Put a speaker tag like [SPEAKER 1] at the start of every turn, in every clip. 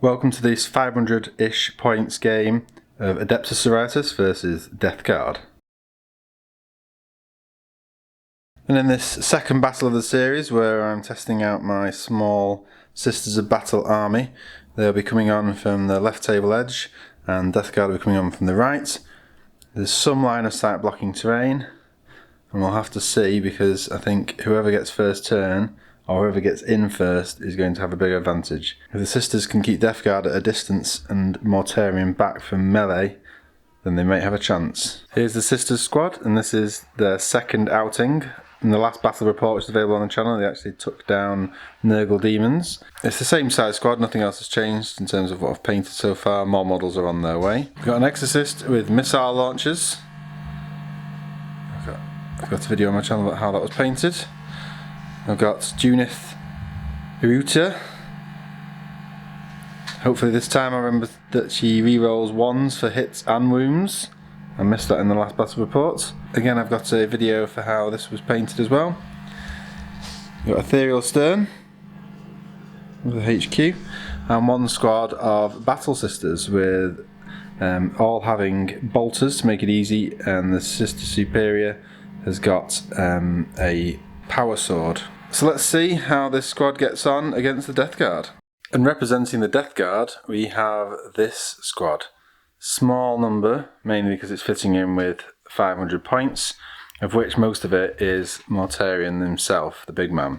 [SPEAKER 1] Welcome to this 500-ish points game of Adepta Sororitas versus Death Guard. And in this second battle of the series, where I'm testing out my small Sisters of Battle army, they'll be coming on from the left table edge, and Death Guard will be coming on from the right. There's some line of sight blocking terrain, and we'll have to see, because I think whoever gets first turn, or whoever gets in first, is going to have a bigger advantage. If the Sisters can keep Death Guard at a distance and Mortarion back from melee, then they might have a chance. Here's the Sisters squad, and this is their second outing. In the last battle report, which is available on the channel, they actually took down Nurgle demons. It's the same size squad, nothing else has changed in terms of what I've painted so far. More models are on their way. We've got an Exorcist with missile launchers. I've got a video on my channel about how that was painted. I've got Junith Iruta. Hopefully this time I remember that she re-rolls ones for hits and wounds. I missed that in the last battle report. Again, I've got a video for how this was painted as well. We've got Ethereal Stern with a HQ, and one squad of Battle Sisters with all having bolters to make it easy, and the Sister Superior has got a power sword. So let's see how this squad gets on against the Death Guard. And representing the Death Guard, we have this squad. Small number, mainly because it's fitting in with 500 points, of which most of it is Mortarion himself, the big man.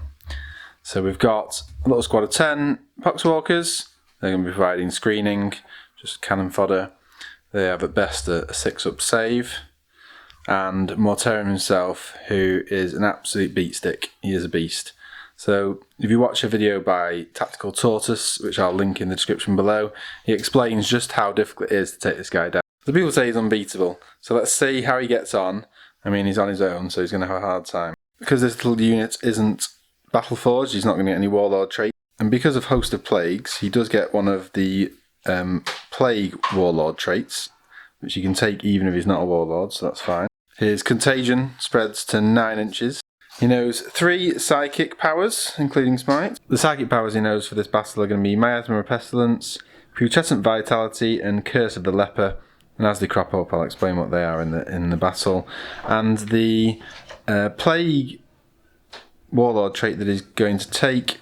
[SPEAKER 1] So we've got a little squad of 10 Poxwalkers. They're going to be providing screening, just cannon fodder. They have at best a 6-up save. And Mortarion himself, who is an absolute beatstick. He is a beast. So if you watch a video by Tactical Tortoise, which I'll link in the description below, he explains just how difficult it is to take this guy down. The people say he's unbeatable, so let's see how he gets on. I mean, he's on his own, so he's going to have a hard time. Because this little unit isn't battle forged, he's not going to get any warlord traits. And because of Host of Plagues, he does get one of the Plague warlord traits, which he can take even if he's not a warlord, so that's fine. His contagion spreads to 9 inches. He knows 3 psychic powers, including Smite. The psychic powers he knows for this battle are going to be Miasma of Pestilence, Putrescent Vitality, and Curse of the Leper. And as they crop up, I'll explain what they are in the battle. And the Plague Warlord trait that he's going to take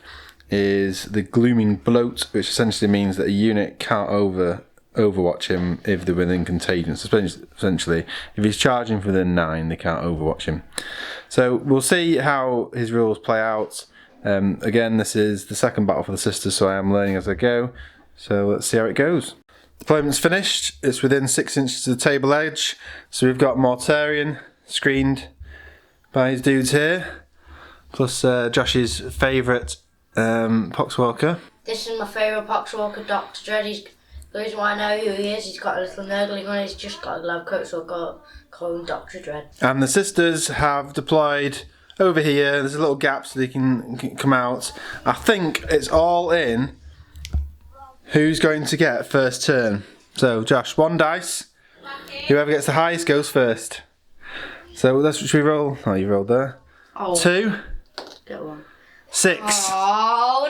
[SPEAKER 1] is the Glooming Bloat, which essentially means that a unit can't overwatch him if they're within contagion. So essentially, if he's charging for within 9, they can't overwatch him. So we'll see how his rules play out. Again, this is the second battle for the Sisters, so I am learning as I go. So let's see how it goes. Deployment's finished. It's within 6 inches of the table edge. So we've got Mortarion screened by his dudes here, plus Josh's favourite Poxwalker.
[SPEAKER 2] This is my favourite Poxwalker, Dr. Dread. The reason why I know who he is, he's got a little Nurgling on, he's just got a glove coat, so I'll call him Dr. Dread.
[SPEAKER 1] And the Sisters have deployed over here. There's a little gap so they can come out. I think it's all in who's going to get first turn. So Josh, 1 dice. Whoever gets the highest goes first. So let's should we roll? Oh, you rolled there.
[SPEAKER 2] Oh.
[SPEAKER 1] 2.
[SPEAKER 2] Get 1.
[SPEAKER 1] 6.
[SPEAKER 2] Oh,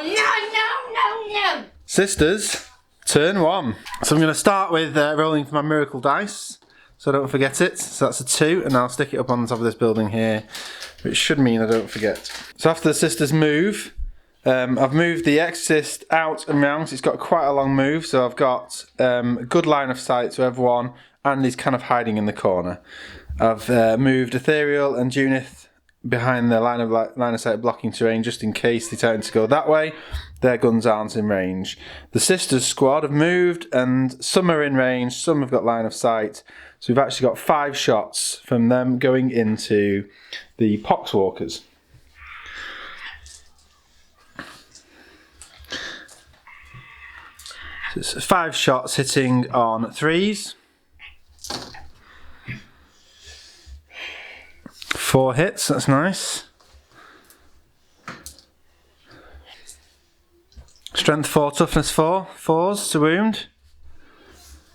[SPEAKER 2] no.
[SPEAKER 1] Sisters, turn 1. So I'm going to start with rolling for my miracle dice, so I don't forget it. So that's a 2, and I'll stick it up on top of this building here, which should mean I don't forget. So after the Sisters move, I've moved the Exorcist out and round. So it's got quite a long move, so I've got a good line of sight to everyone, and he's kind of hiding in the corner. I've moved Ethereal and Junith behind the line of sight blocking terrain, just in case they tend to go that way. Their guns aren't in range. The Sisters squad have moved, and some are in range, some have got line of sight. So we've actually got 5 shots from them going into the Poxwalkers. So it's 5 shots hitting on 3s. 4 hits, that's nice. Strength 4, toughness 4, 4s to wound.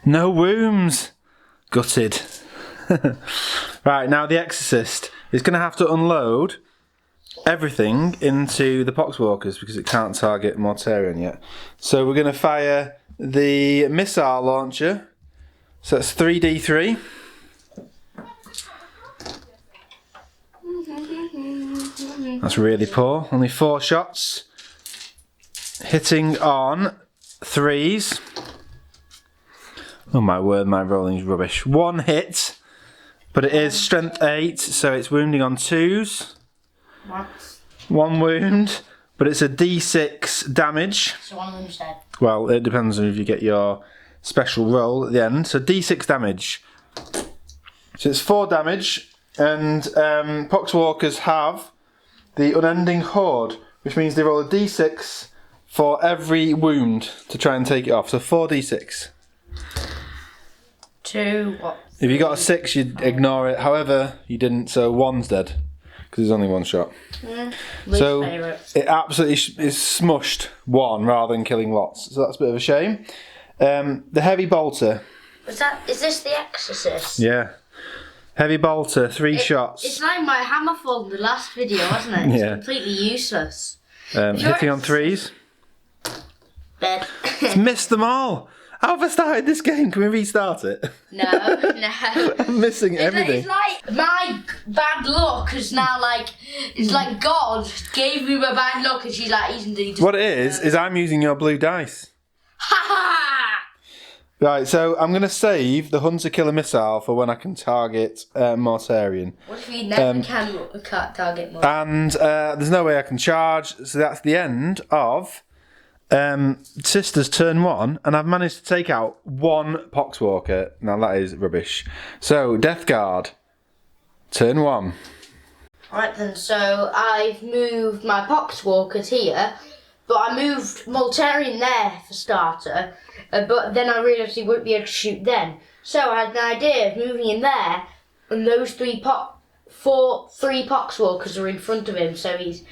[SPEAKER 1] No wounds. Gutted. Right, now the Exorcist is going to have to unload everything into the Poxwalkers because it can't target Mortarion yet. So we're going to fire the missile launcher. So that's 3d3. That's really poor. Only 4 shots. Hitting on 3s. Oh my word, my rolling's rubbish. 1 hit, but it is strength 8, so it's wounding on 2s. 1 wound, but it's a d6 damage.
[SPEAKER 2] So 1 of them's dead.
[SPEAKER 1] Well, it depends on if you get your special roll at the end. So d6 damage. So it's 4 damage, and Poxwalkers have the Unending Horde, which means they roll a d6 for every wound to try and take it off. So 4d6.
[SPEAKER 2] 2, what?
[SPEAKER 1] If you got a 6, you'd ignore it. However, you didn't, so 1's dead. Because there's only 1 shot. So it absolutely is smushed 1 rather than killing lots. So that's a bit of a shame. The Heavy Bolter.
[SPEAKER 2] Is this the Exorcist?
[SPEAKER 1] Yeah. Heavy Bolter, 3 shots.
[SPEAKER 2] It's like my hammerfall in the last video, wasn't it? It's completely useless.
[SPEAKER 1] Hitting on 3s.
[SPEAKER 2] Dead.
[SPEAKER 1] It's missed them all. How have I started this game? Can we restart it?
[SPEAKER 2] No.
[SPEAKER 1] I'm missing everything.
[SPEAKER 2] It's like my bad luck is now like, it's like God gave me my bad luck and she's like, he's
[SPEAKER 1] what it is I'm using your blue dice.
[SPEAKER 2] Ha ha!
[SPEAKER 1] Right, so I'm going to save the Hunter Killer Missile for when I can target Mortarion.
[SPEAKER 2] What if you never can't target Mortarion?
[SPEAKER 1] And there's no way I can charge, so that's the end of Sisters turn 1, and I've managed to take out 1 Poxwalker. Now that is rubbish. So, Death Guard, turn 1.
[SPEAKER 2] Right then, so I've moved my Poxwalkers here, but I moved Mortarion there for starter, but then I realised he wouldn't be able to shoot then. So I had an idea of moving him there, and those 3 Poxwalkers are in front of him, so he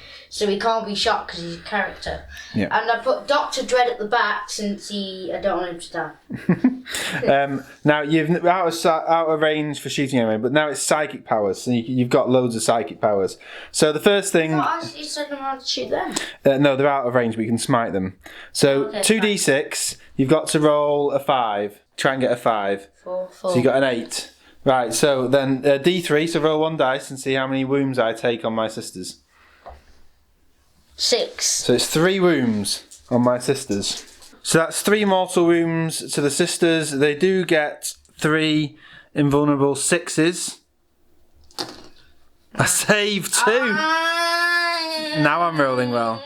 [SPEAKER 2] can't be shot because he's a character.
[SPEAKER 1] Yeah.
[SPEAKER 2] And I put Dr. Dread at the back since I don't want him to die.
[SPEAKER 1] Now you've out of range for shooting anyway, but now it's psychic powers, so you've got loads of psychic powers. So the first thing.
[SPEAKER 2] You said I'm allowed to shoot them.
[SPEAKER 1] No, they're out of range, but you can smite them. So 2d6, you've got to roll a 5. Try and get a 5.
[SPEAKER 2] 4.
[SPEAKER 1] So you got an 8. Right, so then d3, so roll 1 dice and see how many wounds I take on my sisters.
[SPEAKER 2] 6.
[SPEAKER 1] So it's 3 wounds on my sisters. So that's 3 mortal wounds to the sisters. They do get 3 invulnerable 6s. I saved 2. Now I'm rolling well.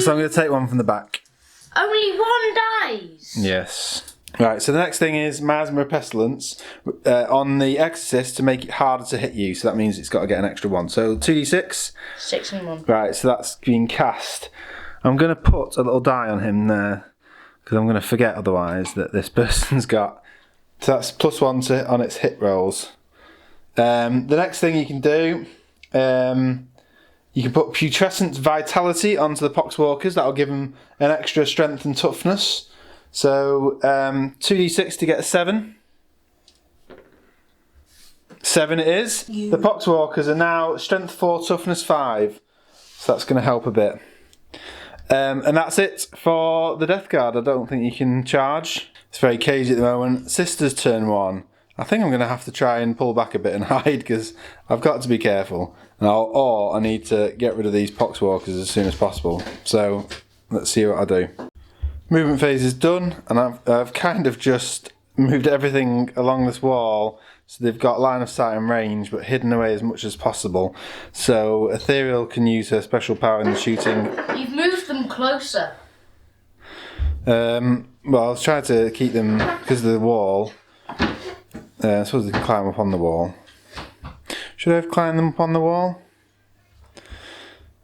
[SPEAKER 1] So I'm going to take 1 from the back.
[SPEAKER 2] Only 1 dies?
[SPEAKER 1] Yes. Right, so the next thing is Miasma Pestilence on the Exorcist to make it harder to hit you. So that means it's got to get an extra 1. So 2d6.
[SPEAKER 2] 6 and 1.
[SPEAKER 1] Right, so that's being cast. I'm going to put a little die on him there because I'm going to forget otherwise that this person's got. So that's +1 on its hit rolls. The next thing you can do, you can put Putrescent Vitality onto the Poxwalkers. That'll give them an extra strength and toughness. So 2d6 to get a 7. 7 it is. The Poxwalkers are now strength 4, toughness 5. So that's going to help a bit. And that's it for the Death Guard. I don't think you can charge. It's very cagey at the moment. Sisters turn 1. I think I'm going to have to try and pull back a bit and hide because I've got to be careful. Or I need to get rid of these Poxwalkers as soon as possible. So let's see what I do. Movement phase is done, and I've kind of just moved everything along this wall so they've got line of sight and range but hidden away as much as possible. So Ethereal can use her special power in the shooting.
[SPEAKER 2] You've moved them closer.
[SPEAKER 1] Well, I was trying to keep them because of the wall. I suppose they can climb up on the wall. Should I have climbed them up on the wall?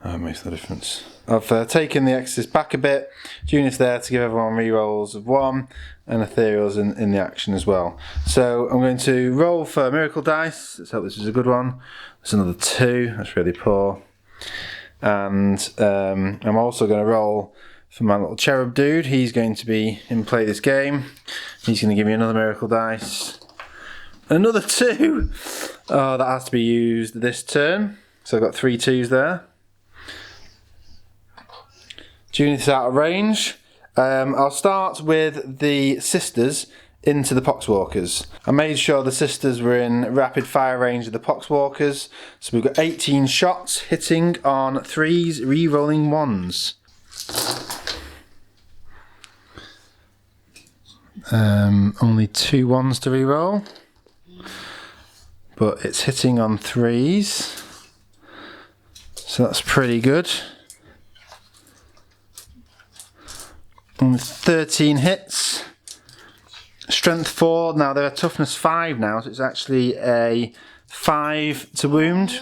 [SPEAKER 1] Oh, it makes no difference. I've taken the Exorcist back a bit. Junior's there to give everyone re-rolls of 1, and Ethereal's in the action as well. So I'm going to roll for Miracle Dice. Let's hope this is a good one. That's another 2. That's really poor. And I'm also going to roll for my little cherub dude. He's going to be in play this game. He's going to give me another Miracle Dice. Another 2! Oh, that has to be used this turn. So I've got 3 2s there. Junior's out of range, I'll start with the sisters into the poxwalkers. I made sure the sisters were in rapid fire range of the poxwalkers. So we've got 18 shots hitting on 3s, re-rolling 1s. Only 2 1s to re-roll. But it's hitting on 3s. So that's pretty good. And 13 hits. Strength 4. Now they're a toughness 5 now, so it's actually a 5 to wound.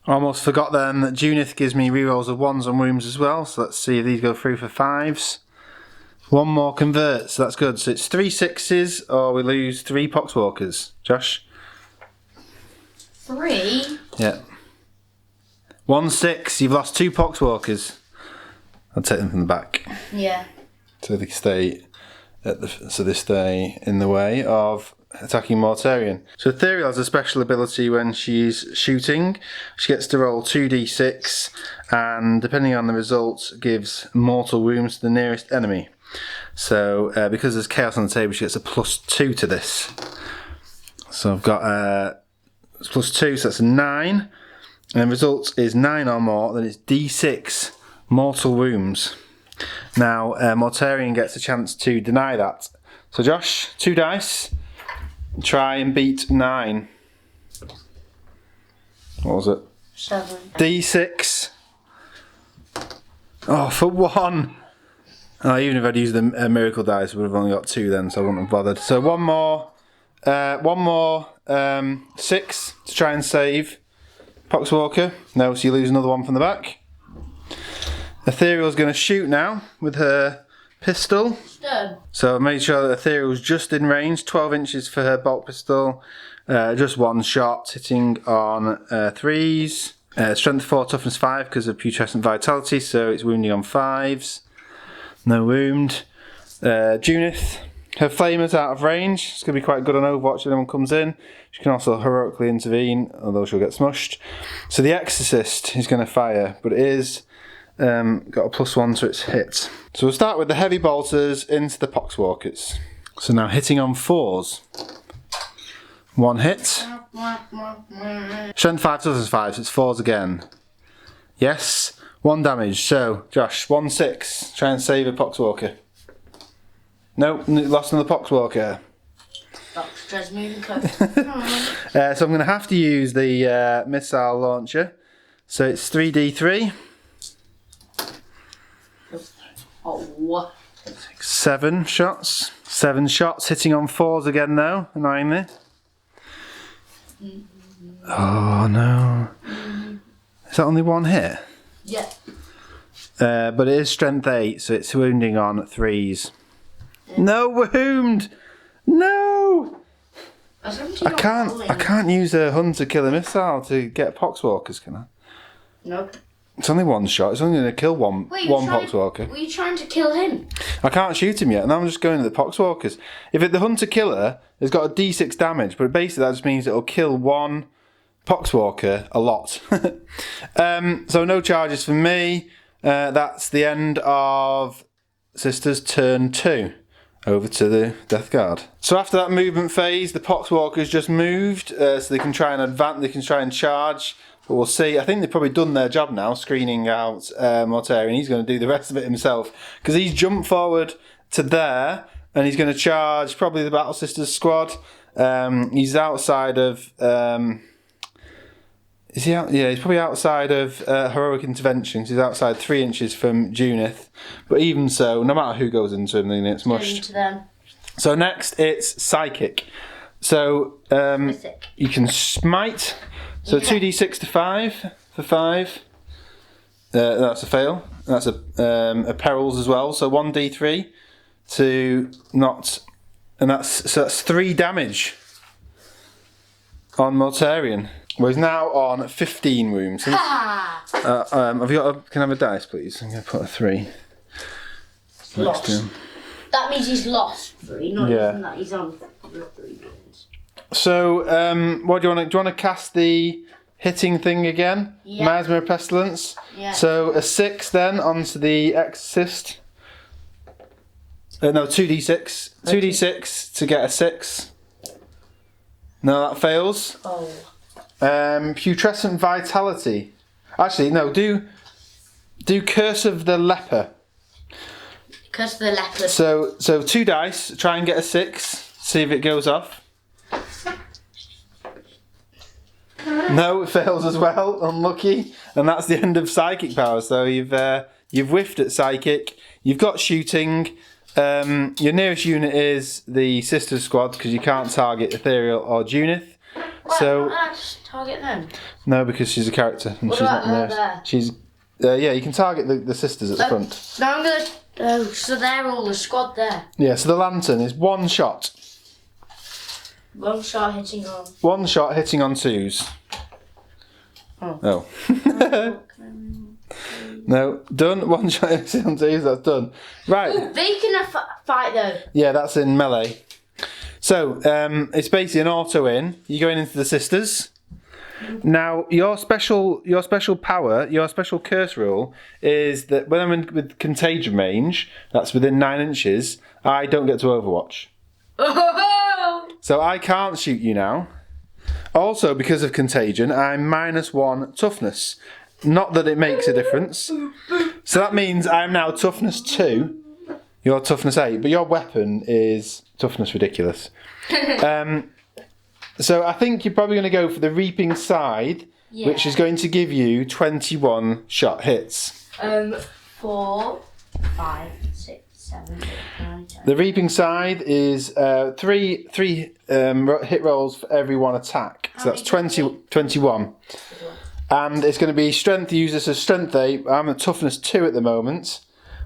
[SPEAKER 1] Almost forgot then that Junith gives me rerolls of 1s on wounds as well. So let's see if these go through for 5s. 1 more converts, so that's good. So it's 3 6s or we lose 3 poxwalkers. Josh?
[SPEAKER 2] 3?
[SPEAKER 1] Yeah. 1 6, you've lost 2 poxwalkers. I'll take them from the back.
[SPEAKER 2] Yeah.
[SPEAKER 1] So they stay they stay in the way of attacking Mortarion. So Ethereal has a special ability when she's shooting. She gets to roll 2d6 and depending on the results gives mortal wounds to the nearest enemy. So because there's chaos on the table, she gets a +2 to this. So I've got +2, so that's a 9. And the result is 9 or more, then it's d6 mortal wounds. Now Mortarion gets a chance to deny that. So Josh, 2 dice. Try and beat 9. What was it?
[SPEAKER 2] 7.
[SPEAKER 1] D6. Oh, for 1. Oh, even if I'd used the miracle dice, I would have only got 2 then, so I wouldn't have bothered. So one more 6 to try and save Poxwalker. No, so you lose another 1 from the back. Ethereal's going to shoot now with her pistol.
[SPEAKER 2] Done.
[SPEAKER 1] So I made sure that Ethereal's just in range, 12 inches for her bolt pistol. Just 1 shot, hitting on 3s. Strength 4, toughness 5 because of putrescent vitality, so it's wounding on 5s. No wound. Junith, her flamer's out of range. It's going to be quite good on Overwatch if anyone comes in. She can also heroically intervene, although she'll get smushed. So the Exorcist is going to fire, but it is got a +1 to its hit. So we'll start with the heavy bolters into the poxwalkers. So now hitting on 4s. 1 hit. Strength 5, toughness 5, so it's 4s again. Yes, 1 damage. So Josh, 1 6. Try and save a poxwalker. Nope, lost another poxwalker.
[SPEAKER 2] Doctor's moving close.
[SPEAKER 1] So I'm going to have to use the missile launcher. So it's 3d3.
[SPEAKER 2] Oh.
[SPEAKER 1] 7 shots. 7 shots, hitting on 4s again though, annoyingly. Oh no. Is that only 1 hit?
[SPEAKER 2] Yeah.
[SPEAKER 1] But it is strength 8, so it's wounding on 3s. No wound! No! I can't use a hunter killer missile to get poxwalkers, can I?
[SPEAKER 2] Nope.
[SPEAKER 1] It's only 1 shot. It's only going to kill one poxwalker.
[SPEAKER 2] Were you trying to kill him?
[SPEAKER 1] I can't shoot him yet, and I'm just going to the poxwalkers. If the hunter killer has got a d6 damage, but basically that just means it'll kill 1 poxwalker a lot. So no charges for me. That's the end of Sisters turn 2. Over to the Death Guard. So after that movement phase, the poxwalkers just moved, so they can try and advance, they can try and charge. But we'll see. I think they've probably done their job now, screening out Mortarion. He's going to do the rest of it himself. Because he's jumped forward to there, and he's going to charge probably the Battle Sisters squad. He's outside of... is he out? Yeah, he's probably outside of heroic interventions. He's outside 3 inches from Junith. But even so, no matter who goes into him, then it's mushed.
[SPEAKER 2] Into them.
[SPEAKER 1] So next, it's Psychic. So you can smite... So 2d6 to 5 for 5. That's a fail. That's a perils as well. So 1d3 to not, and that's 3 damage on Mortarion. Well, he's now on 15 wounds. Have you got? Can I have a dice, please? I'm going to put a 3.
[SPEAKER 2] Lost. That means he's lost 3, not even that he's on 3 wounds.
[SPEAKER 1] So, what do you want to cast the hitting thing again?
[SPEAKER 2] Yeah.
[SPEAKER 1] Miasma of Pestilence.
[SPEAKER 2] Yeah.
[SPEAKER 1] So a 6 then onto the Exorcist. No, 2d6. 2d6 to get a 6. No, that fails.
[SPEAKER 2] Oh.
[SPEAKER 1] Putrescent Vitality. Actually, no, do Curse of the Leper.
[SPEAKER 2] Curse of the Leper.
[SPEAKER 1] So 2 dice, try and get a 6, see if it goes off. No, it fails as well, unlucky. And that's the end of Psychic Power. So you've whiffed at Psychic, you've got Shooting. Your nearest unit is the Sister Squad because you can't target Ethereal or Junith. So
[SPEAKER 2] I just target them.
[SPEAKER 1] No, because she's a character and
[SPEAKER 2] What
[SPEAKER 1] she's
[SPEAKER 2] about
[SPEAKER 1] not
[SPEAKER 2] her
[SPEAKER 1] nearest.
[SPEAKER 2] there?
[SPEAKER 1] She's yeah, you can target the sisters at the front.
[SPEAKER 2] Now I'm gonna. Oh, so they're all the squad there.
[SPEAKER 1] Yeah, so the lantern is 1 shot.
[SPEAKER 2] 1 shot hitting on.
[SPEAKER 1] 1 shot hitting on 2s.
[SPEAKER 2] Oh.
[SPEAKER 1] No, done. 1 shot hitting on 2s. That's done. Right.
[SPEAKER 2] Ooh, they can fight though.
[SPEAKER 1] Yeah, that's in melee. So it's basically an auto in. You're going into the sisters. Now your special power, your special curse rule is that when I'm with contagion range, that's within 9 inches, I don't get to overwatch.
[SPEAKER 2] Oh!
[SPEAKER 1] So I can't shoot you now. Also, because of contagion, I'm -1 toughness. Not that it makes a difference. So that means I'm now toughness 2. You're toughness 8, but your weapon is toughness ridiculous. So I think you're probably going to go for the Reaping Scythe, which is going to give you 21 shot hits.
[SPEAKER 2] 4, 5, 6, 7, 8, 9, 10.
[SPEAKER 1] The Reaping Scythe is 3 hit rolls for every 1 attack. So that's 21. And it's going to be strength users as strength 8. I'm at toughness 2 at the moment.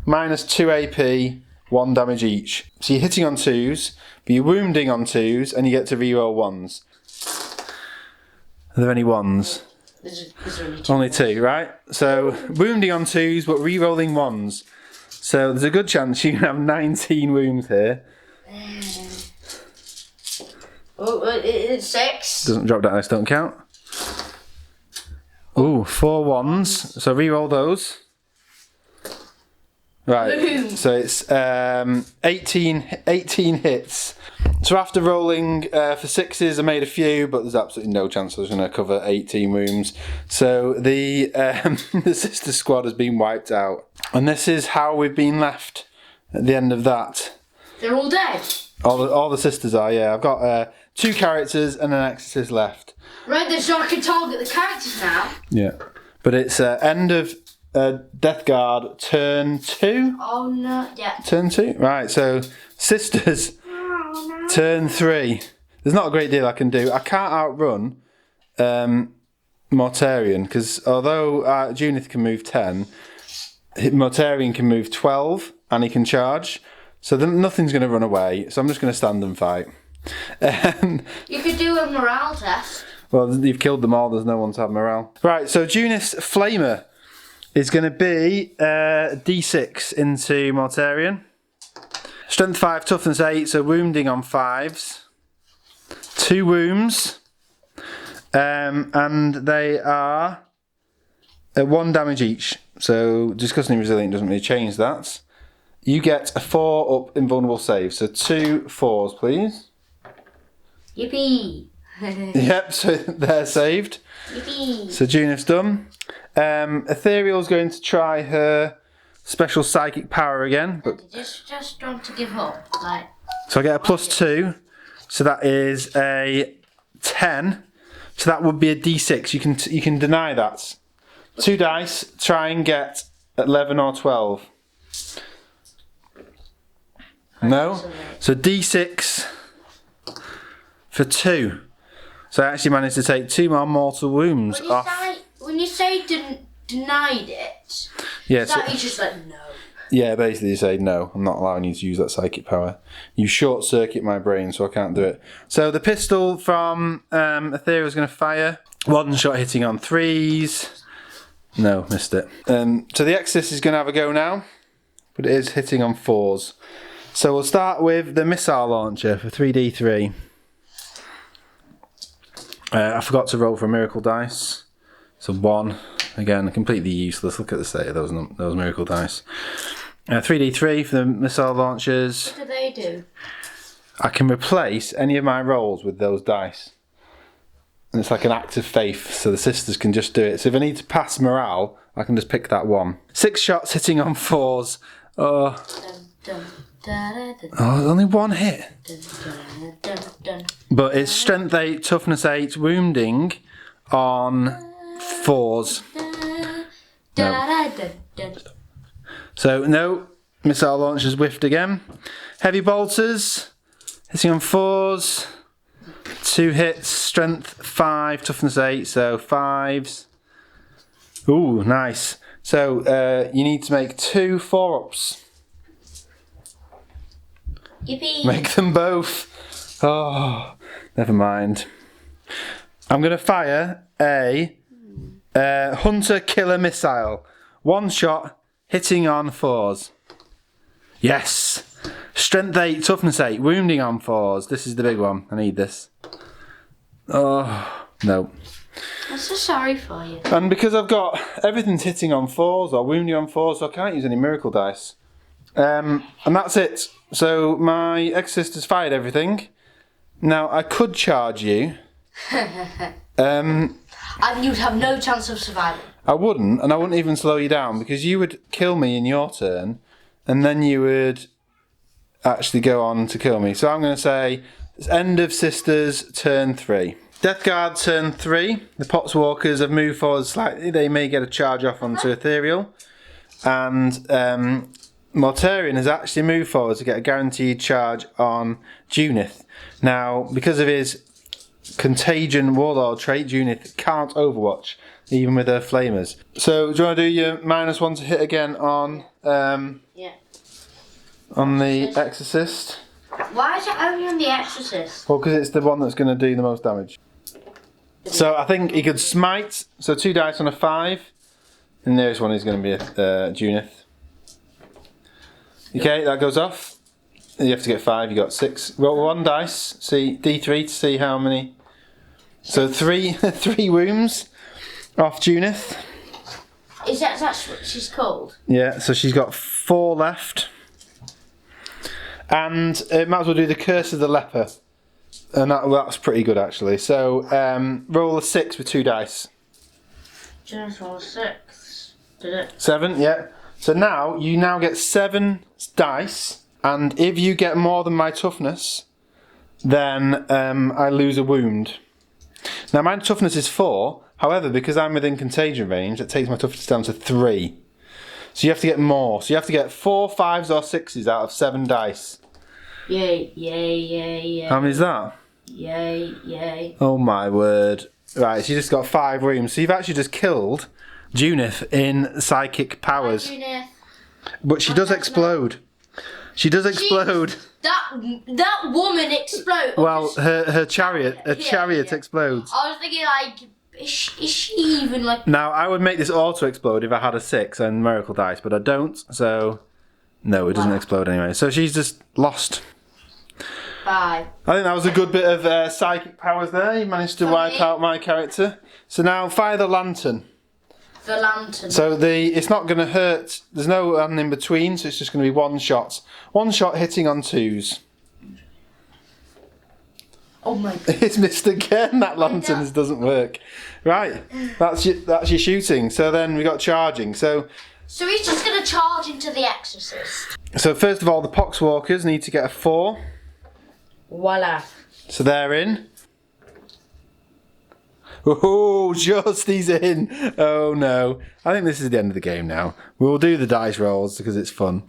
[SPEAKER 1] -2 AP, 1 damage each. So you're hitting on 2s, but you're wounding on 2s, and you get to reroll 1s. Are there any 1s?
[SPEAKER 2] There's only 2.
[SPEAKER 1] Only 2, right? So wounding on 2s, but rerolling 1s. So there's a good chance you can have 19 wounds here.
[SPEAKER 2] Oh, it's 6.
[SPEAKER 1] Doesn't drop dice, don't count. Ooh, 4 1s. So reroll those. Right, so it's 18 hits. So after rolling for 6s, I made a few, but there's absolutely no chance I was going to cover 18 wounds. So the the sister squad has been wiped out. And this is how we've been left at the end of that.
[SPEAKER 2] They're all dead?
[SPEAKER 1] All the sisters are, yeah. I've got 2 characters and an exorcist left.
[SPEAKER 2] Right then, so I can target the characters now?
[SPEAKER 1] Yeah. But it's end of Death Guard turn 2?
[SPEAKER 2] Oh no, yeah.
[SPEAKER 1] Turn 2? Right, so sisters turn 3. There's not a great deal I can do. I can't outrun Mortarion, because although Junith can move 10, Mortarion can move 12 and he can charge. So then nothing's going to run away, so I'm just going to stand and fight.
[SPEAKER 2] You could do a morale test.
[SPEAKER 1] Well, you've killed them all, there's no one to have morale. Right, so Junith's Flamer is going to be D6 into Mortarion. Strength 5, toughness 8, so wounding on 5s. 2 wounds. And they are 1 damage each. So disgustingly resilient doesn't really change that. You get a 4 up invulnerable save. So 2 4s, please.
[SPEAKER 2] Yippee!
[SPEAKER 1] Yep, so they're saved.
[SPEAKER 2] Yippee!
[SPEAKER 1] So Junith's done. Ethereal's going to try her special psychic power again, but
[SPEAKER 2] Just want to give up. Like.
[SPEAKER 1] so I get a +2. So that is a 10. So that would be a D6. You can deny that. 2 dice. Try and get 11 or 12. No. So D6 for 2. So I actually managed to take 2 more mortal wounds off.
[SPEAKER 2] When you say denied it,
[SPEAKER 1] Yeah.
[SPEAKER 2] is that you just like no?
[SPEAKER 1] Yeah, basically you say no, I'm not allowing you to use that psychic power. You short circuit my brain, so I can't do it. So the pistol from Ethereal is going to fire. 1 shot hitting on 3s. No, missed it. So the Exorcist is going to have a go now, but it is hitting on 4s. So we'll start with the missile launcher for 3d3. I forgot to roll for a miracle dice. So 1. Again, completely useless. Look at the state of those miracle dice. 3d3 for the missile launchers.
[SPEAKER 2] What do they do?
[SPEAKER 1] I can replace any of my rolls with those dice. And it's like an act of faith, so the sisters can just do it. So if I need to pass morale, I can just pick that one. 6 shots hitting on 4s. Oh, only 1 hit. But it's strength 8, toughness 8, wounding on 4s. No. So no, missile launchers whiffed again. Heavy bolters, hitting on 4s. 2 hits, strength 5, toughness 8, so 5s. Ooh, nice. So you need to make 2 4-ups.
[SPEAKER 2] Yippee!
[SPEAKER 1] Make them both. Oh, never mind. I'm going to fire a hunter killer missile. 1 shot, hitting on 4s. Yes! Strength 8, toughness 8, wounding on 4s. This is the big one. I need this. Oh, no.
[SPEAKER 2] I'm so sorry for you.
[SPEAKER 1] And because I've got everything's hitting on 4s or wounding on 4s, so I can't use any miracle dice. And that's it. So my Exorcist has fired everything. Now I could charge you.
[SPEAKER 2] And you'd have no chance of surviving.
[SPEAKER 1] I wouldn't, and I wouldn't even slow you down because you would kill me in your turn, and then you would actually go on to kill me. So I'm going to say it's end of Sisters turn 3. Death Guard turn 3. The Potswalkers have moved forward slightly. They may get a charge off onto Ethereal. And Mortarion has actually moved forward to get a guaranteed charge on Junith. Now, because of his Contagion Warlord trait, Junith can't Overwatch, even with her Flamers. So, do you want to do your -1 to hit again on
[SPEAKER 2] Yeah.
[SPEAKER 1] on the Exorcist?
[SPEAKER 2] Why is it only on the Exorcist?
[SPEAKER 1] Well, because it's the one that's going to do the most damage. So I think he could smite. So 2 dice on a 5. And the nearest one is going to be a Junith. Okay, that goes off. You have to get 5. You got 6. Roll 1 dice. See D3 to see how many. So 3 wounds off Junith.
[SPEAKER 2] Is that's what she's called?
[SPEAKER 1] Yeah. So she's got 4 left. And might as well do the Curse of the Leper. And that's pretty good actually. So roll a 6 with 2 dice.
[SPEAKER 2] Just roll a 6. Did it?
[SPEAKER 1] 7, yeah. So now you get 7 dice, and if you get more than my toughness, then I lose a wound. Now my toughness is 4. However, because I'm within contagion range, it takes my toughness down to 3. So you have to get more. So you have to get 4 5s or 6s out of 7 dice.
[SPEAKER 2] Yay, yay, yay, yay.
[SPEAKER 1] How many is that?
[SPEAKER 2] Yay, yay.
[SPEAKER 1] Oh my word. Right, so you just got 5 wounds. So you've actually just killed Junith in psychic powers.
[SPEAKER 2] Hi, Junith.
[SPEAKER 1] But she does explode. She does explode.
[SPEAKER 2] That woman explodes.
[SPEAKER 1] Well, her chariot explodes.
[SPEAKER 2] I was thinking, like, is she even like?
[SPEAKER 1] Now I would make this auto explode if I had a 6 and miracle dice, but I don't. So no, it doesn't explode anyway. So she's just lost.
[SPEAKER 2] Bye.
[SPEAKER 1] I think that was a good bit of psychic powers there. You managed to wipe out my character. So now fire the lantern.
[SPEAKER 2] The lantern.
[SPEAKER 1] So it's not going to hurt. There's no one in between, so it's just going to be 1 shot. 1 shot hitting on 2s.
[SPEAKER 2] Oh my god.
[SPEAKER 1] It's missed again. That lantern doesn't work. Right, that's your shooting. So then we got charging. So
[SPEAKER 2] he's just going to charge into the Exorcist.
[SPEAKER 1] So first of all, the Poxwalkers need to get a 4.
[SPEAKER 2] Voila.
[SPEAKER 1] So they're in. Oh, just he's in. Oh no. I think this is the end of the game now. We'll do the dice rolls because it's fun.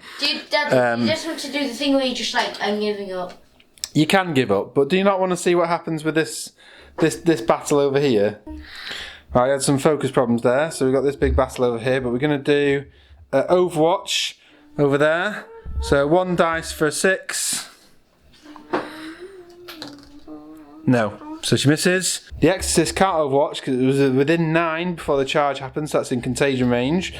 [SPEAKER 2] Dad, you just want to do the thing where you just like, I'm giving up.
[SPEAKER 1] You can give up, but do you not want to see what happens with this battle over here? Right, I had some focus problems there, so we've got this big battle over here, but we're going to do Overwatch over there. So 1 dice for a 6. No. So she misses. The Exorcist can't Overwatch because it was within 9 before the charge happens. So that's in contagion range.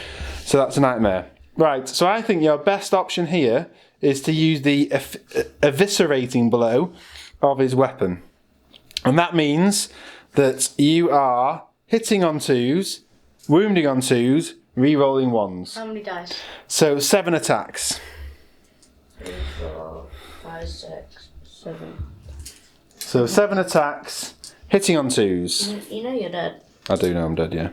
[SPEAKER 1] So that's a nightmare. Right, so I think your best option here is to use the eviscerating blow of his weapon. And that means that you are hitting on 2s, wounding on 2s, re-rolling ones.
[SPEAKER 2] How many dice?
[SPEAKER 1] So 7 attacks.
[SPEAKER 2] 3, 4, 5, 6, 7.
[SPEAKER 1] So 7 attacks, hitting on 2s.
[SPEAKER 2] You know you're dead.
[SPEAKER 1] I do know I'm dead, yeah.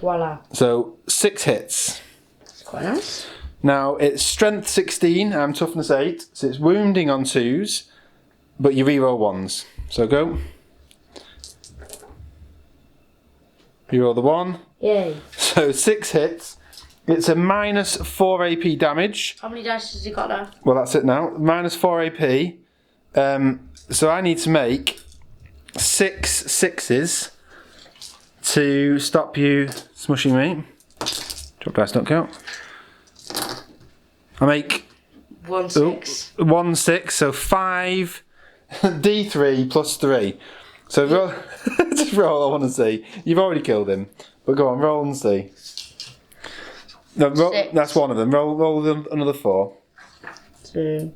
[SPEAKER 2] Voila.
[SPEAKER 1] So 6 hits.
[SPEAKER 2] That's quite nice.
[SPEAKER 1] Now it's strength 16 and toughness 8, so it's wounding on 2s, but you re-roll 1s. So go. You roll the 1.
[SPEAKER 2] Yay.
[SPEAKER 1] So 6 hits. It's a minus 4 AP damage.
[SPEAKER 2] How many dice has he got now?
[SPEAKER 1] Well, that's it now. Minus 4 AP. So I need to make 6 6s to stop you smushing me. Drop dice don't count. I make
[SPEAKER 2] 1 6.
[SPEAKER 1] 1 6, so 5 D3 plus 3. So roll, just roll, I want to see. You've already killed him. But go on, roll and see. No, roll,
[SPEAKER 2] 6.
[SPEAKER 1] that's one of them. Roll them another 4.
[SPEAKER 2] 2,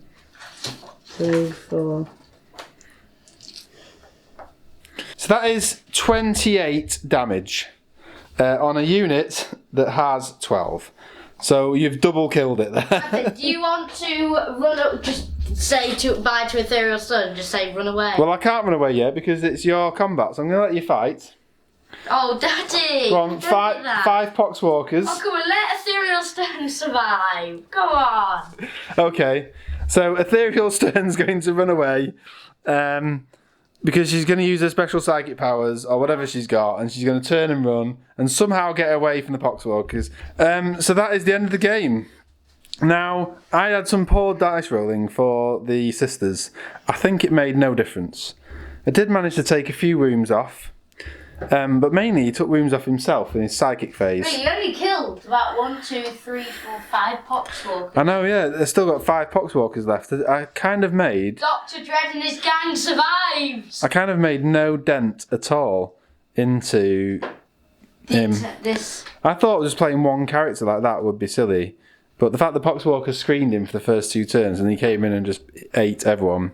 [SPEAKER 2] 3, 4.
[SPEAKER 1] So that is 28 damage on a unit that has 12. So you've double killed it there.
[SPEAKER 2] Do you want to run up, just say bye to Ethereal Stun, just say run away?
[SPEAKER 1] Well, I can't run away yet because it's your combat, so I'm going to let you fight.
[SPEAKER 2] Oh, Daddy!
[SPEAKER 1] Go on,
[SPEAKER 2] don't do
[SPEAKER 1] 5
[SPEAKER 2] that.
[SPEAKER 1] Poxwalkers.
[SPEAKER 2] Oh, come on, let Ethereal Stun survive. Come on.
[SPEAKER 1] Okay, so Ethereal Stern's going to run away because she's going to use her special psychic powers or whatever she's got, and she's going to turn and run and somehow get away from the Poxwalkers. So that is the end of the game. Now, I had some poor dice rolling for the sisters. I think it made no difference. I did manage to take a few wounds off, but mainly he took wounds off himself in his psychic phase.
[SPEAKER 2] Wait, you only killed about 1, 2, 3, 4, 5 Poxwalkers.
[SPEAKER 1] I know, yeah, I've still got 5 Poxwalkers left. I kind of made...
[SPEAKER 2] Dr. Dread and his gang survives!
[SPEAKER 1] I kind of made no dent at all into him.
[SPEAKER 2] This.
[SPEAKER 1] I thought just playing one character like that would be silly, but the fact that Poxwalker screened him for the first 2 turns and he came in and just ate everyone.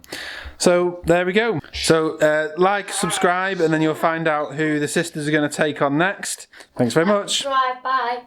[SPEAKER 1] So there we go. So like, subscribe, and then you'll find out who the sisters are going to take on next. Thanks very much.
[SPEAKER 2] Drive, bye.